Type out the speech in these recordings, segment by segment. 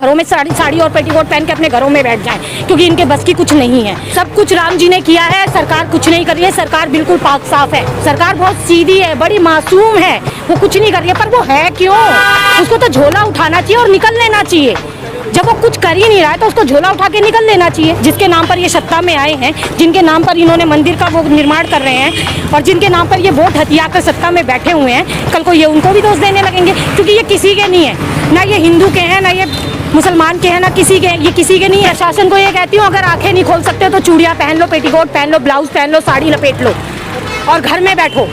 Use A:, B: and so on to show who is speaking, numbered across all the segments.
A: घरों में साड़ी और पेटीकोट पहन के अपने घरों में बैठ जाएं, क्योंकि इनके बस की कुछ नहीं है। सब कुछ राम जी ने किया है, सरकार कुछ नहीं कर रही है। सरकार बिल्कुल पाक साफ है, सरकार बहुत सीधी है, बड़ी मासूम है, वो कुछ नहीं कर रही है। पर वो है क्यों? उसको तो झोला उठाना चाहिए और निकल लेना चाहिए। जब वो कुछ कर ही नहीं रहा है तो उसको झोला उठा के निकल लेना चाहिए। जिसके नाम पर ये सत्ता में आए हैं, जिनके नाम पर इन्होंने मंदिर का वो निर्माण कर रहे हैं और जिनके नाम पर ये वोट हथिया कर सत्ता में बैठे हुए हैं, कल को ये उनको भी दोष देने लगेंगे, क्योंकि ये किसी के नहीं है। ना ये हिंदू के हैं, ना ये मुसलमान के हैं, ना किसी के, ये किसी के नहीं है। शासन को ये कहती हूँ, अगर आंखें नहीं खोल सकते तो चूड़ियाँ पहन लो, पेटीकोट पहन लो, ब्लाउज पहन लो, साड़ी लपेट लो और घर में बैठो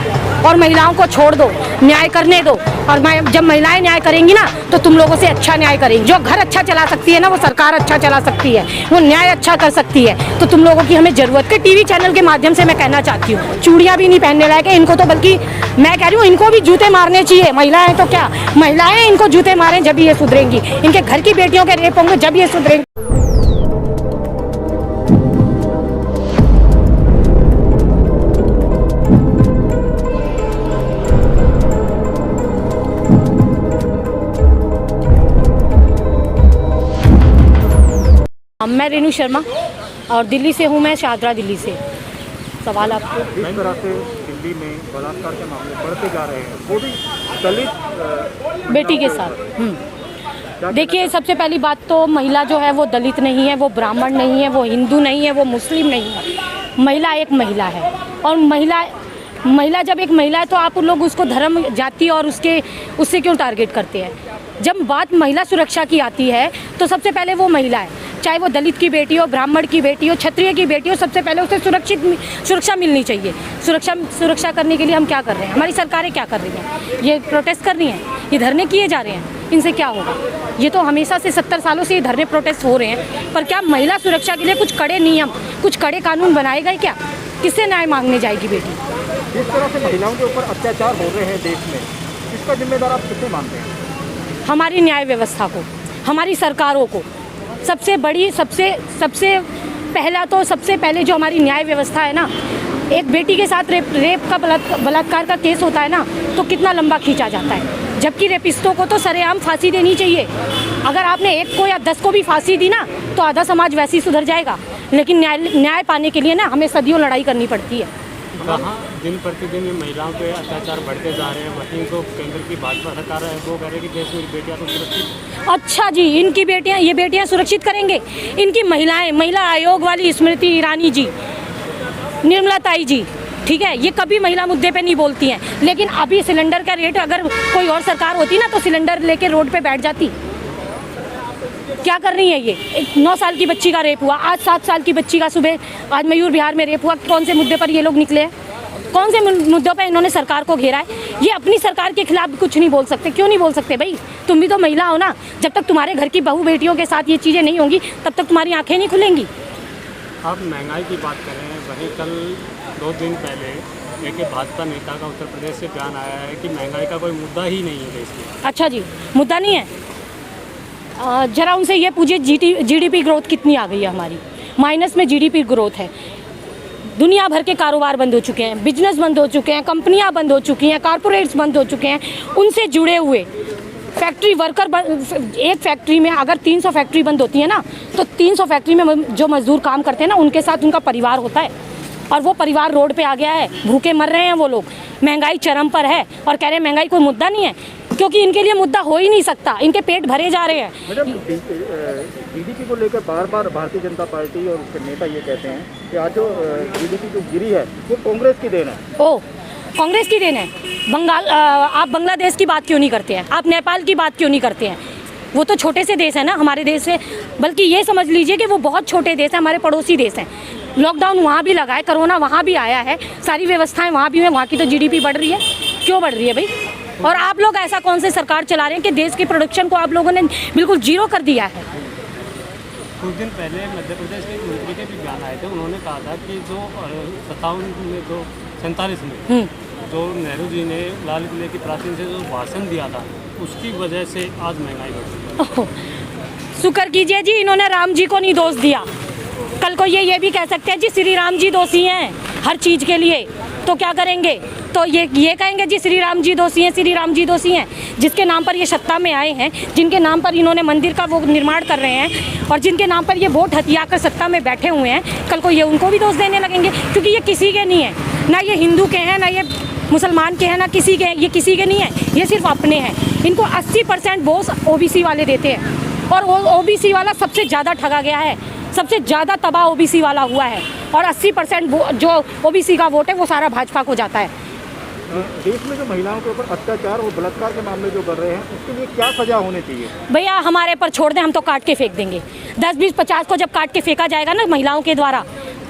A: और महिलाओं को छोड़ दो, न्याय करने दो। और जब महिलाएं न्याय करेंगी ना तो तुम लोगों से अच्छा न्याय करेंगी। जो घर अच्छा चला सकती है ना, वो सरकार अच्छा चला सकती है, वो न्याय अच्छा कर सकती है। तो तुम लोगों की हमें जरूरत है। टीवी चैनल के माध्यम से मैं कहना चाहती हूँ, चूड़ियाँ भी नहीं पहनने लायक है इनको तो, बल्कि मैं कह रही हूँ इनको भी जूते मारने चाहिए। महिलाएं तो क्या, महिलाएं इनको जूते मारें जब ये सुधरेंगी। इनके घर की बेटियों के रेप होंगे जब ये सुधरेंगी। मैं रेणु शर्मा और दिल्ली से हूँ, मैं शाहदरा दिल्ली से। सवाल आपको?
B: जिस तरह से दिल्ली में बलात्कार के मामले बढ़ते जा रहे हैं, वो भी दलित
A: बेटी के साथ। देखिए, सबसे पहली बात तो महिला जो है वो दलित नहीं है, वो ब्राह्मण नहीं है, वो हिंदू नहीं है, वो मुस्लिम नहीं है। महिला एक महिला है और महिला जब एक महिला है तो आप लोग उसको धर्म, जाति और उससे क्यों टारगेट करते हैं? जब बात महिला सुरक्षा की आती है तो सबसे पहले वो महिला है, चाहे वो दलित की बेटी हो, ब्राह्मण की बेटी हो, क्षत्रिय की बेटी हो, सबसे पहले उसे सुरक्षा मिलनी चाहिए। सुरक्षा करने के लिए हम क्या कर रहे हैं? हमारी सरकारें क्या कर रही हैं? ये प्रोटेस्ट कर रही हैं, ये धरने किए जा रहे हैं, इनसे क्या होगा? ये तो हमेशा से 70 सालों से ये धरने प्रोटेस्ट हो रहे हैं, पर क्या महिला सुरक्षा के लिए कुछ कड़े नियम, कुछ कड़े कानून बनाए गए क्या? किससे न्याय मांगने जाएगी बेटी?
B: जिस तरह से महिलाओं के ऊपर अत्याचार हो रहे हैं देश में, इसका जिम्मेदार आप किसे मानते हैं?
A: हमारी न्याय व्यवस्था को, हमारी सरकारों को। सबसे पहले जो हमारी न्याय व्यवस्था है ना, एक बेटी के साथ रेप का बलात्कार का केस होता है ना तो कितना लंबा खींचा जाता है, जबकि रेपिस्टों को तो सरेआम फांसी देनी चाहिए। अगर आपने 1 को या 10 को भी फांसी दी ना तो आधा समाज वैसे ही सुधर जाएगा। लेकिन न्याय पाने के लिए ना हमें सदियों लड़ाई करनी पड़ती है।
C: कहाँ दिन प्रतिदिन ये महिलाओं पे अत्याचार बढ़ते जा रहे हैं। वहीं तो केंद्र की भाजपा सरकार है, वो कह रहे हैं कि देश में बेटियां तो सुरक्षित।
A: अच्छा जी, इनकी बेटियां, ये बेटियां सुरक्षित करेंगे? इनकी महिलाएं, महिला आयोग वाली स्मृति ईरानी जी, निर्मला ताई जी, ठीक है, ये कभी महिला मुद्दे पे नहीं बोलती हैं। लेकिन अभी सिलेंडर का रेट, अगर कोई और सरकार होती ना तो सिलेंडर लेके रोड पे बैठ जाती। क्या कर रही है ये? 9 साल की बच्ची का रेप हुआ, आज 7 साल की बच्ची का सुबह आज मयूर विहार में रेप हुआ। कौन से मुद्दे पर ये लोग निकले हैं? कौन से मुद्दों पर इन्होंने सरकार को घेरा है? ये अपनी सरकार के खिलाफ कुछ नहीं बोल सकते। क्यों नहीं बोल सकते भाई? तुम भी तो महिला हो ना। जब तक तुम्हारे घर की बहू बेटियों के साथ ये चीज़ें नहीं होंगी तब तक तुम्हारी आंखें नहीं खुलेंगी।
C: आप महंगाई की बात करें, वहीं कल 2 दिन पहले एक भाजपा नेता का उत्तर प्रदेश से बयान आया है कि महंगाई का कोई मुद्दा ही नहीं है देश में।
A: अच्छा जी, मुद्दा नहीं है? जरा उनसे ये पूछिए जीडीपी ग्रोथ कितनी आ गई है हमारी? माइनस में जीडीपी ग्रोथ है। दुनिया भर के कारोबार बंद हो चुके हैं, बिजनेस बंद हो चुके हैं, कंपनियां बंद हो चुकी हैं, कॉरपोरेट्स बंद हो चुके हैं। उनसे जुड़े हुए फैक्ट्री वर्कर, एक फैक्ट्री में अगर 300 फैक्ट्री बंद होती है ना तो 300 फैक्ट्री में जो मजदूर काम करते हैं ना, उनके साथ उनका परिवार होता है और वो परिवार रोड पे आ गया है, भूखे मर रहे हैं वो लोग। महंगाई चरम पर है और कह रहे हैं महंगाई कोई मुद्दा नहीं है, क्योंकि इनके लिए मुद्दा हो ही नहीं सकता। इनके पेट भरे जा रहे हैं।
B: मैडम, जीडीपी को लेकर बार-बार भारतीय जनता पार्टी और उसके नेता ये कहते हैं कि आज जो जीडीपी जो गिरी है वो कांग्रेस की देन है।
A: ओह, कांग्रेस की देन है? आप बांग्लादेश की बात क्यों नहीं करते हैं? आप नेपाल की बात क्यों नहीं करते हैं? वो तो छोटे से देश है ना हमारे देश से, बल्कि ये समझ लीजिए कि वो बहुत छोटे देश हैं, हमारे पड़ोसी देश हैं। लॉकडाउन वहाँ भी लगा है, कोरोना वहाँ भी आया है, सारी व्यवस्थाएं वहाँ भी हैं, वहाँ की तो जीडीपी बढ़ रही है। क्यों बढ़ रही है भाई? और आप लोग ऐसा कौन से सरकार चला रहे हैं कि देश की प्रोडक्शन को आप लोगों ने बिल्कुल जीरो कर दिया है?
C: कुछ दिन पहले मध्य प्रदेश के मंत्री के भी बयान आए थे। उन्होंने कहा था कि जो 47 में जो नेहरू जी ने लाल किले की प्राचीन से जो भाषण दिया था उसकी वजह से आज महंगाई बढ़ रही है।
A: शुक्र कीजिए जी, इन्होंने राम जी को नहीं दोष दिया। कल को ये भी कह सकते हैं जी श्री राम जी दोषी हैं हर चीज़ के लिए, तो क्या करेंगे? तो ये कहेंगे जी श्री राम जी दोषी हैं, श्री राम जी दोषी हैं। जिसके नाम पर ये सत्ता में आए हैं, जिनके नाम पर इन्होंने मंदिर का वो निर्माण कर रहे हैं और जिनके नाम पर ये वोट हथिया कर सत्ता में बैठे हुए हैं, कल को ये उनको भी दोष देने लगेंगे, क्योंकि ये किसी के नहीं है, ना ये हिंदू के हैं, ना ये मुसलमान के हैं, ना किसी के, ये किसी के नहीं है, ये सिर्फ अपने हैं। इनको 80% बोस ओबीसी वाले देते हैं और ओबीसी वाला सबसे ज़्यादा ठगा गया है, सबसे ज़्यादा तबाह ओबीसी वाला हुआ है और 80% जो ओबीसी का वोट है वो सारा भाजपा को जाता है।
B: देश में जो महिलाओं के ऊपर अत्याचार और बलात्कार के मामले जो बढ़ रहे हैं, उसके लिए क्या सजा होनी चाहिए?
A: भैया हमारे पर छोड़ दें, हम तो काट के फेंक देंगे। 10, 20, 50 को जब काट के फेंका जाएगा ना महिलाओं के द्वारा,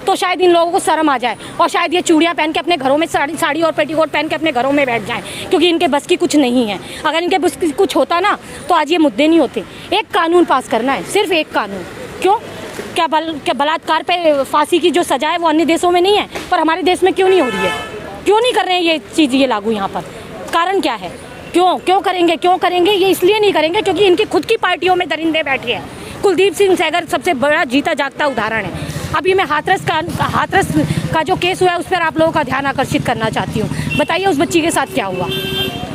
A: तो शायद इन लोगों को शर्म आ जाए और शायद ये चूड़ियाँ पहन के अपने घरों में साड़ी और पेटीकोट पहन के अपने घरों में बैठ जाएं, क्योंकि इनके बस की कुछ नहीं है। अगर इनके बस की कुछ होता ना तो आज ये मुद्दे नहीं होते। एक कानून पास करना है, सिर्फ एक कानून। क्यों? क्या बलात्कार पे फांसी की जो सजा है वो अन्य देशों में नहीं है, पर हमारे देश में क्यों नहीं हो रही है? क्यों नहीं कर रहे हैं ये चीज़ ये लागू यहाँ पर? कारण क्या है? क्यों करेंगे? ये इसलिए नहीं करेंगे क्योंकि इनकी खुद की पार्टियों में दरिंदे बैठे हैं। कुलदीप सिंह सेंगर सबसे बड़ा जीता जागता उदाहरण है। अभी मैं हाथरस का जो केस हुआ है उस पर आप लोगों का ध्यान आकर्षित करना चाहती हूँ। बताइए उस बच्ची के साथ क्या हुआ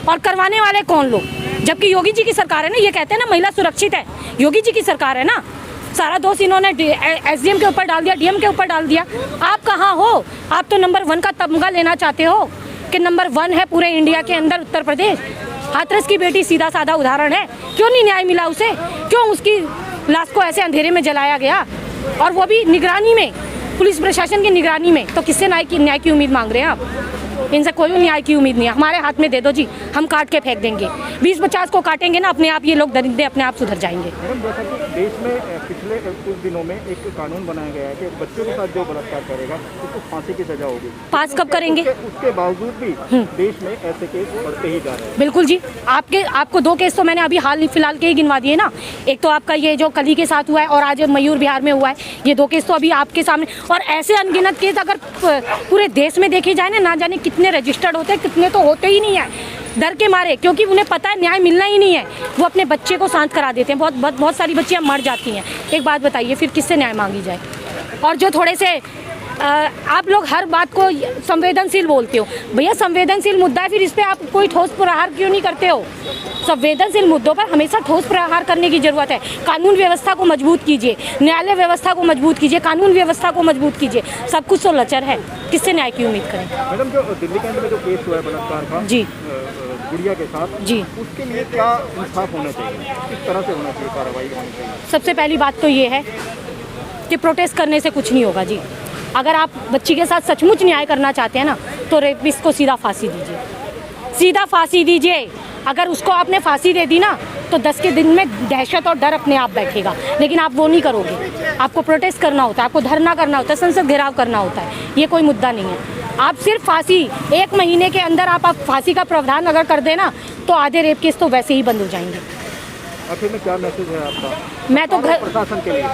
A: और करवाने वाले कौन लोग? जबकि योगी जी की सरकार है ना, ये कहते हैं ना महिला सुरक्षित है, योगी जी की सरकार है ना। सारा दोष इन्होंने एसडीएम के ऊपर डाल दिया, डीएम के ऊपर डाल दिया। आप कहाँ हो? आप तो नंबर 1 का तमगा लेना चाहते हो कि नंबर 1 है पूरे इंडिया के अंदर उत्तर प्रदेश। हाथरस की बेटी सीधा साधा उदाहरण है। क्यों नहीं न्याय मिला उसे? क्यों उसकी लाश को ऐसे अंधेरे में जलाया गया और वो भी निगरानी में, पुलिस प्रशासन की निगरानी में? तो किससे न्याय की उम्मीद मांग रहे हैं आप? इनसे कोई न्याय की उम्मीद नहीं है। हमारे हाथ में दे दो जी, हम काट के फेंक देंगे। 20-50 को काटेंगे ना, अपने आप ये लोग दरिंदे अपने आप सुधर जाएंगे।
B: मैडम, जैसा कि देश में पिछले कुछ दिनों में एक कानून बनाया गया है कि बच्चों के साथ जो बलात्कार करेगा उसको फांसी की सजा होगी।
A: पास कब करेंगे?
B: उसके बावजूद भी देश में ऐसे केस बढ़ते ही जा रहे हैं।
A: बिल्कुल जी, आपको 2 केस तो मैंने अभी हाल फिलहाल के ही गिनवा दिए ना। एक तो आपका ये जो कली के साथ हुआ है और आज मयूर बिहार में हुआ है, ये 2 केस तो अभी आपके सामने। और ऐसे अनगिनत केस अगर पूरे देश में देखे जाए ना जाने कितने रजिस्टर्ड होते हैं, कितने तो होते ही नहीं है डर के मारे, क्योंकि उन्हें पता है न्याय मिलना ही नहीं है। वो अपने बच्चे को शांत करा देते हैं। बहुत सारी बच्चियां मर जाती हैं। एक बात बताइए, फिर किससे न्याय मांगी जाए? और जो थोड़े से आप लोग हर बात को संवेदनशील बोलते हो, भैया संवेदनशील मुद्दा है, फिर इस पर आप कोई ठोस प्रहार क्यों नहीं करते हो? संवेदनशील मुद्दों पर हमेशा ठोस प्रहार करने की जरूरत है। कानून व्यवस्था को मजबूत कीजिए, न्यायालय व्यवस्था को मजबूत कीजिए, कानून व्यवस्था को मजबूत कीजिए। सब कुछ तो लचर है, किससे न्याय की उम्मीद करें?
B: मैडम, जो दिल्ली के अंदर जो केस हुआ है बलात्कार का
A: जी
B: गुड़िया के साथ,
A: जी,
B: उसके लिए क्या इंसाफ होना चाहिए? किस तरह से होना चाहिए, कार्रवाई होनी चाहिए?
A: सबसे पहली बात तो ये है कि प्रोटेस्ट करने से कुछ नहीं होगा जी। अगर आप बच्ची के साथ सचमुच न्याय करना चाहते हैं ना, तो रेपिस्ट को सीधा फांसी दीजिए, सीधा फांसी दीजिए। अगर उसको आपने फांसी दे दी ना तो 10 के दिन में दहशत और डर अपने आप बैठेगा, लेकिन आप वो नहीं करोगे। आपको प्रोटेस्ट करना होता है, आपको धरना करना होता है, संसद घेराव करना होता है। ये कोई मुद्दा नहीं है। आप सिर्फ फांसी 1 महीने के अंदर आप फांसी का प्रावधान अगर कर देना तो आधे रेप केस तो वैसे ही बंद हो जाएंगे।
B: आखिर में क्या मैसेज है आपका?
A: मैं तो
B: प्रशासन के लिए,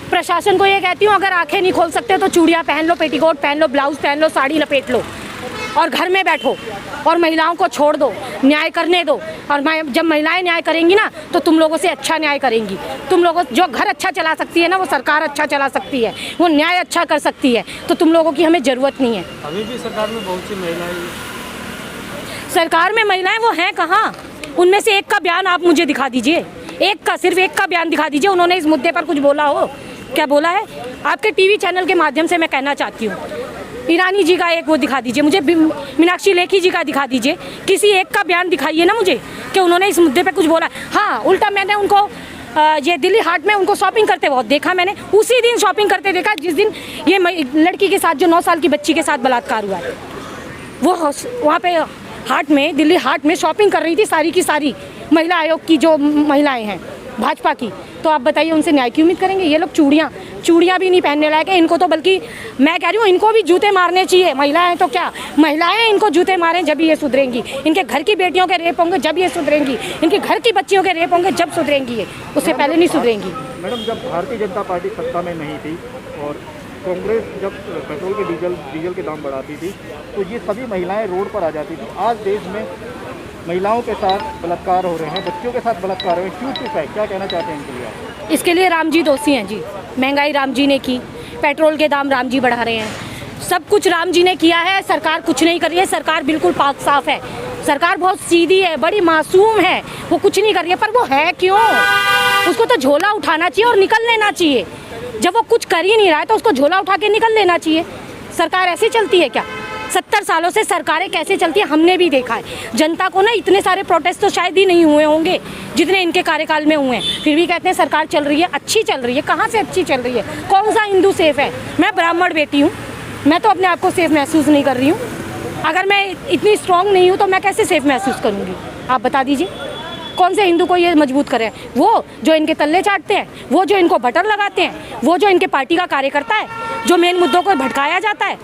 A: प्रशासन को ये कहती हूँ, अगर आंखें नहीं खोल सकते तो चूड़ियाँ पहन लो, पेटीकोट पहन लो, ब्लाउज पहन लो, साड़ी लपेट लो और घर में बैठो और महिलाओं को छोड़ दो, न्याय करने दो। और जब महिलाएं न्याय करेंगी ना तो तुम लोगों से अच्छा न्याय करेंगी। तुम लोगों जो घर अच्छा चला सकती है ना, वो सरकार अच्छा चला सकती है, वो न्याय अच्छा कर सकती है। तो तुम लोगों की हमें ज़रूरत नहीं है।
C: अभी भी सरकार में बहुत सी महिलाएं,
A: सरकार में महिलाएं वो हैं कहाँ? उनमें से एक का बयान आप मुझे दिखा दीजिए, एक का, सिर्फ एक का बयान दिखा दीजिए उन्होंने इस मुद्दे पर कुछ बोला हो। क्या बोला है? आपके टीवी चैनल के माध्यम से मैं कहना चाहती हूँ, ईरानी जी का एक वो दिखा दीजिए मुझे, मीनाक्षी लेखी जी का दिखा दीजिए, किसी एक का बयान दिखाइए ना मुझे कि उन्होंने इस मुद्दे पे कुछ बोला। हाँ, उल्टा मैंने उनको ये दिल्ली हाट में उनको शॉपिंग करते बहुत देखा। मैंने उसी दिन शॉपिंग करते देखा जिस दिन ये लड़की के साथ, जो 9 साल की बच्ची के साथ बलात्कार हुआ है। वो वहाँ पे हाट में, दिल्ली हाट में शॉपिंग कर रही थी सारी की सारी महिला आयोग की जो महिलाएँ हैं भाजपा की। तो आप बताइए उनसे न्याय की उम्मीद करेंगे? ये लोग चूड़ियाँ भी नहीं पहनने लायक है। इनको तो बल्कि मैं कह रही हूँ इनको भी जूते मारने चाहिए। महिलाएं तो क्या, महिलाएं इनको जूते मारें जब ये सुधरेंगी। इनके घर की बेटियों के रेप होंगे जब ये सुधरेंगी, इनके घर की बच्चियों के रेप होंगे जब सुधरेंगी ये, उससे पहले नहीं सुधरेंगी।
B: मैडम, जब भारतीय जनता पार्टी सत्ता में नहीं थी और कांग्रेस जब पेट्रोल के डीजल के दाम बढ़ाती थी तो ये सभी महिलाएं रोड पर आ जाती थी। आज देश में महिलाओं के साथ बलात्कार हो रहे हैं, बच्चियों के साथ बलात्कार हो रहे हैं, क्यों चुप है? क्या कहना चाहते हैं इनके लिए आप?
A: इसके लिए राम जी दोषी हैं जी। महंगाई राम जी ने की, पेट्रोल के दाम राम जी बढ़ा रहे हैं, सब कुछ राम जी ने किया है, सरकार कुछ नहीं कर रही है। सरकार बिल्कुल पाक साफ है, सरकार बहुत सीधी है, बड़ी मासूम है, वो कुछ नहीं कर रही है। पर वो है क्यों? उसको तो झोला उठाना चाहिए और निकल लेना चाहिए। जब वो कुछ कर ही नहीं रहा है तो उसको झोला उठा के निकल लेना चाहिए। सरकार ऐसे चलती है क्या? 70 सालों से सरकारें कैसे चलती है हमने भी देखा है। जनता को ना इतने सारे प्रोटेस्ट तो शायद ही नहीं हुए होंगे जितने इनके कार्यकाल में हुए हैं, फिर भी कहते हैं सरकार चल रही है, अच्छी चल रही है। कहाँ से अच्छी चल रही है? कौन सा हिंदू सेफ है? मैं ब्राह्मण बेटी हूँ, मैं तो अपने आप को सेफ महसूस नहीं कर रही हूँ। अगर मैं इतनी स्ट्रांग नहीं हूँ तो मैं कैसे सेफ महसूस करूँगी? आप बता दीजिए, कौन से हिंदू को ये मजबूत करे? वो जो इनके तल्ले चाटते हैं, वो जो इनको बटर लगाते हैं, वो जो इनके पार्टी का कार्यकर्ता है, जो मेन मुद्दों को भटकाया जाता है,